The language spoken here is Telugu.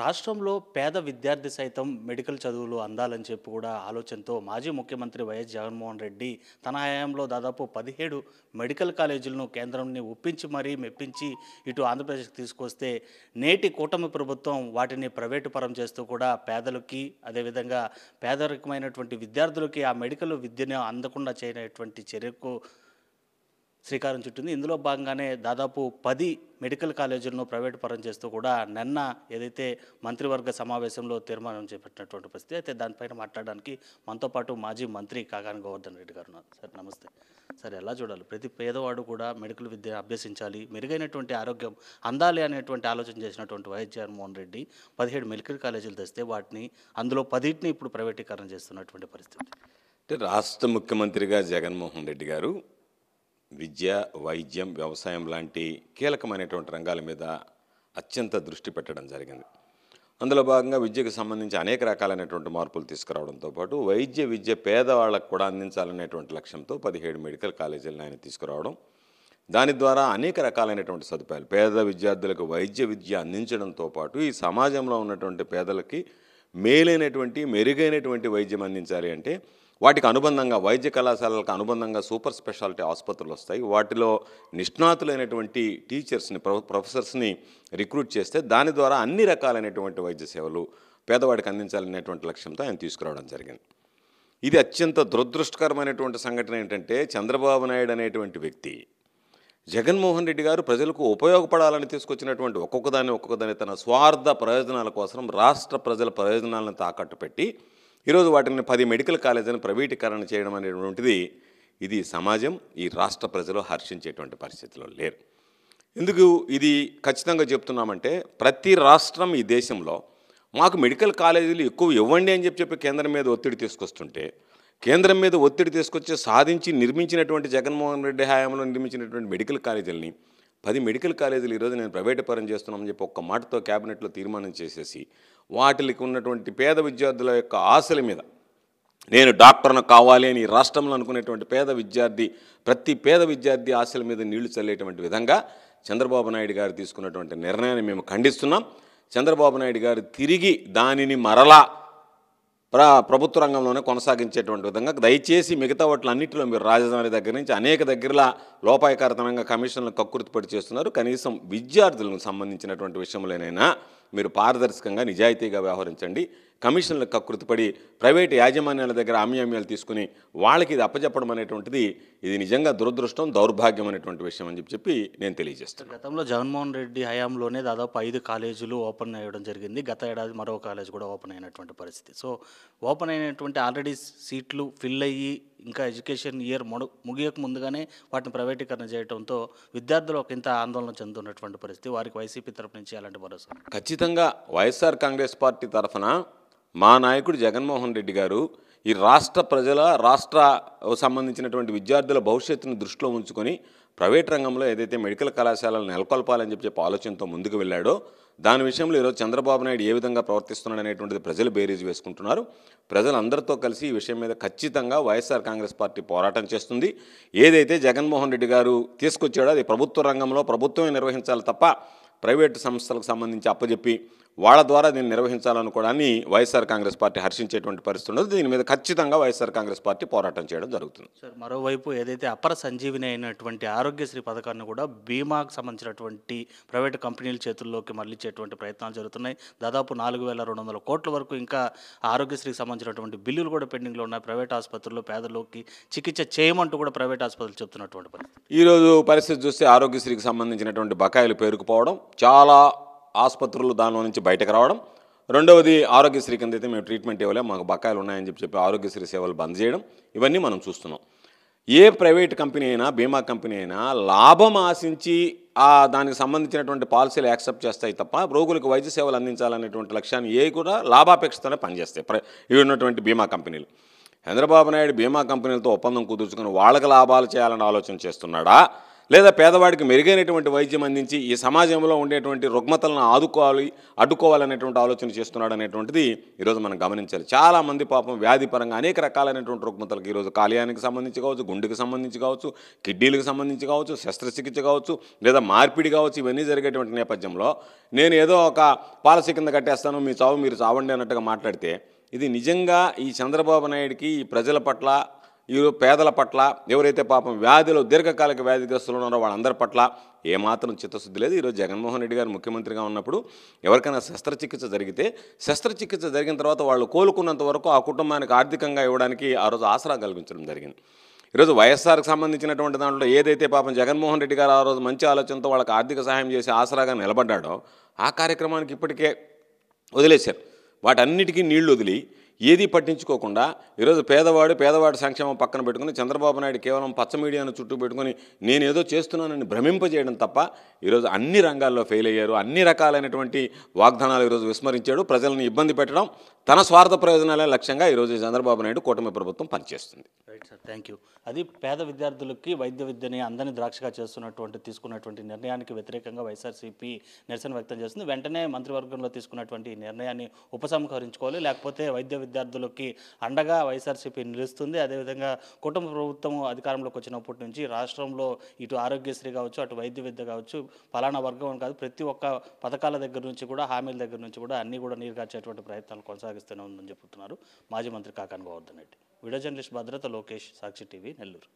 రాష్ట్రంలో పేద విద్యార్థి సైతం మెడికల్ చదువులు అందాలని చెప్పి కూడా ఆలోచనతో మాజీ ముఖ్యమంత్రి వైఎస్ జగన్మోహన్ రెడ్డి తన హయాంలో దాదాపు 17 మెడికల్ కాలేజీలను కేంద్రంని ఒప్పించి మరీ మెప్పించి ఇటు ఆంధ్రప్రదేశ్కి తీసుకొస్తే నేటి కూటమి ప్రభుత్వం వాటిని ప్రైవేటు పరం చేస్తూ కూడా పేదలకి అదేవిధంగా పేదరికమైనటువంటి విద్యార్థులకి ఆ మెడికల్ విద్యను అందకుండా చేయనటువంటి చర్యకు శ్రీకారం చుట్టింది. ఇందులో భాగంగానే దాదాపు 10 మెడికల్ కాలేజీలను ప్రైవేటు పరం చేస్తూ కూడా నిన్న ఏదైతే మంత్రివర్గ సమావేశంలో తీర్మానం చేపట్టినటువంటి పరిస్థితి అయితే దానిపైన మాట్లాడడానికి మనతో పాటు మాజీ మంత్రి కాకాని గోవర్ధన్ రెడ్డి గారు ఉన్నారు. సార్ నమస్తే. సార్ ఎలా చూడాలి, ప్రతి పేదవాడు కూడా మెడికల్ విద్య అభ్యసించాలి, మెరుగైనటువంటి ఆరోగ్యం అందాలి అనేటువంటి ఆలోచన చేసినటువంటి వైఎస్ జగన్మోహన్ రెడ్డి 17 మెడికల్ కాలేజీలు తెస్తే వాటిని అందులో 10ని ఇప్పుడు ప్రైవేటీకరణ చేస్తున్నటువంటి పరిస్థితి. అంటే రాష్ట్ర ముఖ్యమంత్రిగా జగన్మోహన్ రెడ్డి గారు విద్య, వైద్యం, వ్యవసాయం లాంటి కీలకమైనటువంటి రంగాల మీద అత్యంత దృష్టి పెట్టడం జరిగింది. అందులో భాగంగా విద్యకు సంబంధించి అనేక రకాలైనటువంటి మార్పులు తీసుకురావడంతో పాటు విద్య పేదవాళ్ళకు కూడా అందించాలనేటువంటి లక్ష్యంతో 17 మెడికల్ కాలేజీలను ఆయన తీసుకురావడం, దాని ద్వారా అనేక రకాలైనటువంటి సదుపాయాలు పేద విద్యార్థులకు విద్య అందించడంతో పాటు ఈ సమాజంలో ఉన్నటువంటి పేదలకి మెరుగైనటువంటి వైద్యం అందించాలి అంటే వాటికి అనుబంధంగా వైద్య కళాశాలలకు అనుబంధంగా సూపర్ స్పెషాలిటీ ఆసుపత్రులు వస్తాయి. వాటిలో నిష్ణాతులైనటువంటి టీచర్స్ని, ప్రొఫెసర్స్ని రిక్రూట్ చేస్తే దాని ద్వారా అన్ని రకాలైనటువంటి వైద్య సేవలు పేదవాడికి అందించాలనేటువంటి లక్ష్యంతో ఆయన తీసుకురావడం జరిగింది. ఇది అత్యంత దురదృష్టకరమైనటువంటి సంఘటన ఏంటంటే చంద్రబాబు నాయుడు అనేటువంటి వ్యక్తి జగన్మోహన్ రెడ్డి గారు ప్రజలకు ఉపయోగపడాలని తీసుకొచ్చినటువంటి ఒక్కొక్కదాన్ని తన స్వార్థ ప్రయోజనాల కోసం రాష్ట్ర ప్రజల ప్రయోజనాలను తాకట్టు పెట్టి ఈరోజు వాటిని 10 మెడికల్ కాలేజీలను ప్రైవేటీకరణ చేయడం అనేటువంటిది ఇది సమాజం, ఈ రాష్ట్ర ప్రజలు హర్షించేటువంటి పరిస్థితిలో లేరు. ఎందుకు ఇది ఖచ్చితంగా చెప్తున్నామంటే ప్రతి రాష్ట్రం ఈ దేశంలో మాకు మెడికల్ కాలేజీలు ఎక్కువ ఇవ్వండి అని చెప్పి కేంద్రం మీద ఒత్తిడి తీసుకొస్తుంటే కేంద్రం మీద ఒత్తిడి తీసుకొచ్చి సాధించి నిర్మించినటువంటి జగన్మోహన్ రెడ్డి హయాంలో నిర్మించినటువంటి మెడికల్ కాలేజీలని 10 మెడికల్ కాలేజీలు ఈరోజు నేను ప్రైవేటు పరం చేస్తున్నామని చెప్పి ఒక్క మాటతో క్యాబినెట్లో తీర్మానం చేసేసి వాటికి ఉన్నటువంటి పేద విద్యార్థుల యొక్క ఆశల మీద నేను డాక్టర్ను కావాలి అని రాష్ట్రంలో అనుకునేటువంటి ప్రతి పేద విద్యార్థి ఆశల మీద నీళ్లు చల్లేటువంటి విధంగా చంద్రబాబు నాయుడు గారు తీసుకున్నటువంటి నిర్ణయాన్ని మేము ఖండిస్తున్నాం. చంద్రబాబు నాయుడు గారు తిరిగి దానిని మరలా ప్రభుత్వ రంగంలోనే కొనసాగించేటువంటి విధంగా దయచేసి మిగతా వాటిలన్నింటిలో మీరు రాజధాని దగ్గర నుంచి అనేక దగ్గరలా లోపాయకారతనంగా కమిషన్లు కక్కుర్తిపడి చేస్తున్నారు. కనీసం విద్యార్థులకు సంబంధించినటువంటి విషయంలోనైనా మీరు పారదర్శకంగా నిజాయితీగా వ్యవహరించండి. కమిషన్లకు కక్కుర్తిపడి ప్రైవేటు యాజమాన్యాల దగ్గర ఆమ్యామ్యాలు తీసుకుని వాళ్ళకి ఇది అప్పచెప్పడం అనేటువంటిది ఇది నిజంగా దురదృష్టం, దౌర్భాగ్యం అనేటువంటి విషయం అని చెప్పి నేను తెలియజేస్తాను. గతంలో జగన్మోహన్ రెడ్డి హయాంలోనే దాదాపు 5 కాలేజీలు ఓపెన్ అయ్యడం జరిగింది. గత ఏడాది మరో కాలేజ్ కూడా ఓపెన్ అయినటువంటి పరిస్థితి. సో ఓపెన్ అయినటువంటి ఆల్రెడీ సీట్లు ఫిల్ అయ్యి ఇంకా ఎడ్యుకేషన్ ఇయర్ ముగియక ముందుగానే వాటిని ప్రైవేటీకరణ చేయడంతో విద్యార్థులు ఒక ఇంత ఆందోళన చెందుతున్నటువంటి పరిస్థితి. వారికి వైసీపీ తరఫు నుంచి అలాంటి భరోసా? ఖచ్చితంగా వైఎస్ఆర్ కాంగ్రెస్ పార్టీ తరఫున మా నాయకుడు జగన్మోహన్ రెడ్డి గారు ఈ రాష్ట్ర సంబంధించినటువంటి విద్యార్థుల భవిష్యత్తును దృష్టిలో ఉంచుకొని ప్రైవేట్ రంగంలో ఏదైతే మెడికల్ కళాశాలను నెలకొల్పాలని చెప్పి ఆలోచనతో ముందుకు వెళ్ళాడో దాని విషయంలో ఈరోజు చంద్రబాబు నాయుడు ఏ విధంగా ప్రవర్తిస్తున్నాడు అనేటువంటిది ప్రజలు బేరీజు వేసుకుంటున్నారు. ప్రజలందరితో కలిసి ఈ విషయం మీద ఖచ్చితంగా వైఎస్ఆర్ కాంగ్రెస్ పార్టీ పోరాటం చేస్తుంది. ఏదైతే జగన్మోహన్ రెడ్డి గారు తీసుకొచ్చాడో అది ప్రభుత్వ రంగంలో ప్రభుత్వమే నిర్వహించాలి తప్ప ప్రైవేటు సంస్థలకు సంబంధించి అప్పచెప్పి వాళ్ళ ద్వారా దీన్ని నిర్వహించాలనుకోవడాన్ని వైఎస్ఆర్ కాంగ్రెస్ పార్టీ హర్షించేటువంటి పరిస్థితి ఉండదు. దీని మీద ఖచ్చితంగా వైఎస్ఆర్ కాంగ్రెస్ పార్టీ పోరాటం చేయడం జరుగుతుంది. సార్ మరోవైపు ఏదైతే అపర సంజీవిని అయినటువంటి ఆరోగ్యశ్రీ పథకాన్ని కూడా బీమాకు సంబంధించినటువంటి ప్రైవేటు కంపెనీల చేతుల్లోకి మళ్లించేటువంటి ప్రయత్నాలు జరుగుతున్నాయి. దాదాపు 4,200 కోట్ల వరకు ఇంకా ఆరోగ్యశ్రీకి సంబంధించినటువంటి బిల్లులు కూడా పెండింగ్లో ఉన్నాయి. ప్రైవేట్ ఆసుపత్రుల్లో పేదలోకి చికిత్స చేయమంటూ కూడా ప్రైవేట్ ఆసుపత్రులు చెప్తున్నటువంటి పరిస్థితి. ఈరోజు పరిస్థితి చూస్తే ఆరోగ్యశ్రీకి సంబంధించినటువంటి బకాయిలు పేరుకుపోవడం, చాలా ఆసుపత్రులు దానిలో నుంచి బయటకు రావడం, రెండవది ఆరోగ్యశ్రీ కింద అయితే మేము ట్రీట్మెంట్ ఇవ్వలేము, మాకు బకాయిలు ఉన్నాయని చెప్పి ఆరోగ్యశ్రీ సేవలు బంద్ చేయడం, ఇవన్నీ మనం చూస్తున్నాం. ఏ ప్రైవేట్ కంపెనీ అయినా బీమా కంపెనీ అయినా లాభం ఆశించి దానికి సంబంధించినటువంటి పాలసీలు యాక్సెప్ట్ చేస్తాయి తప్ప రోగులకు వైద్య సేవలు అందించాలనేటువంటి లక్ష్యాన్ని ఏ కూడా లాభాపేక్షతోనే పనిచేస్తాయి ఇవి ఉన్నటువంటి బీమా కంపెనీలు. చంద్రబాబు నాయుడు బీమా కంపెనీలతో ఒప్పందం కుదుర్చుకుని వాళ్ళకి లాభాలు చేయాలని ఆలోచన చేస్తున్నాడా, లేదా పేదవాడికి మెరుగైనటువంటి వైద్యం అందించి ఈ సమాజంలో ఉండేటువంటి రుగ్మతలను అడ్డుకోవాలనేటువంటి ఆలోచన చేస్తున్నాడు అనేటువంటిది ఈరోజు మనం గమనించాలి. చాలామంది పాపం వ్యాధి పరంగా అనేక రకాలైనటువంటి రుగ్మతలకు ఈరోజు కాలేయానికి సంబంధించి కావచ్చు, గుండెకి సంబంధించి కావచ్చు, కిడ్నీలకు సంబంధించి కావచ్చు, శస్త్రచికిత్స కావచ్చు, లేదా మార్పిడి కావచ్చు, ఇవన్నీ జరిగేటువంటి నేపథ్యంలో నేను ఏదో ఒక పాలసీ కింద కట్టేస్తాను, మీ చావు మీరు చావండి అన్నట్టుగా మాట్లాడితే ఇది నిజంగా ఈ చంద్రబాబు నాయుడికి ఈ ప్రజల పట్ల ఈ పేదల పట్ల ఎవరైతే పాపం వ్యాధిలో దీర్ఘకాలిక వ్యాధిగ్రస్తులు ఉన్నారో వాళ్ళందరి పట్ల ఏమాత్రం చిత్తశుద్ధి లేదు. ఈరోజు జగన్మోహన్ రెడ్డి గారు ముఖ్యమంత్రిగా ఉన్నప్పుడు ఎవరికైనా శస్త్రచికిత్స జరిగితే శస్త్రచికిత్స జరిగిన తర్వాత వాళ్ళు కోలుకున్నంత వరకు ఆ కుటుంబానికి ఆర్థికంగా ఇవ్వడానికి ఆ రోజు ఆసరా కల్పించడం జరిగింది. ఈరోజు వైఎస్ఆర్కి సంబంధించినటువంటి దాంట్లో ఏదైతే పాపం జగన్మోహన్ రెడ్డి గారు ఆ రోజు మంచి ఆలోచనతో వాళ్ళకి ఆర్థిక సహాయం చేసి ఆసరాగా నిలబడ్డాడో ఆ కార్యక్రమానికి ఇప్పటికే వదిలేశారు. వాటన్నిటికీ నీళ్లు వదిలి ఏది పట్టించుకోకుండా ఈరోజు పేదవాడి సంక్షేమం పక్కన పెట్టుకుని చంద్రబాబు నాయుడు కేవలం పచ్చ మీడియాను చుట్టూ పెట్టుకుని నేనేదో చేస్తున్నానని భ్రమింపజేయడం తప్ప ఈరోజు అన్ని రంగాల్లో ఫెయిల్ అయ్యారు. అన్ని రకాలైనటువంటి వాగ్దానాలు ఈరోజు విస్మరించాడు. ప్రజలను ఇబ్బంది పెట్టడం, తన స్వార్థ ప్రయోజనాలే లక్ష్యంగా ఈరోజు చంద్రబాబు నాయుడు కూటమి ప్రభుత్వం పనిచేస్తుంది. Right sir, thank you. అది పేద విద్యార్థులకి వైద్య విద్యని అందని ద్రాక్షగా తీసుకున్నటువంటి నిర్ణయానికి వ్యతిరేకంగా వైఎస్ఆర్సీపీ నిరసన వ్యక్తం చేస్తుంది. వెంటనే మంత్రివర్గంలో తీసుకున్నటువంటి నిర్ణయాన్ని ఉపసంహరించుకోవాలి, లేకపోతే వైద్య విద్యార్థులకి అండగా వైఎస్ఆర్సీపీ నిలుస్తుంది. అదేవిధంగా కుటుంబ ప్రభుత్వం అధికారంలోకి వచ్చినప్పటి నుంచి రాష్ట్రంలో ఇటు ఆరోగ్యశ్రీ కావచ్చు, అటు వైద్య విద్య కావచ్చు, ఫలానా వర్గం కాదు, ప్రతి ఒక్క పథకాల దగ్గర నుంచి కూడా, హామీల దగ్గర నుంచి కూడా అన్నీ కూడా నీరుగార్చేటువంటి ప్రయత్నాలు కొనసాగిస్తూనే ఉందని చెబుతున్నారు మాజీ మంత్రి కాకాని గోవర్ధన్ రెడ్డి. వీడియో జర్నలిస్ట్ భద్రత లోకేష్, సాక్షి టీవీ, నెల్లూరు.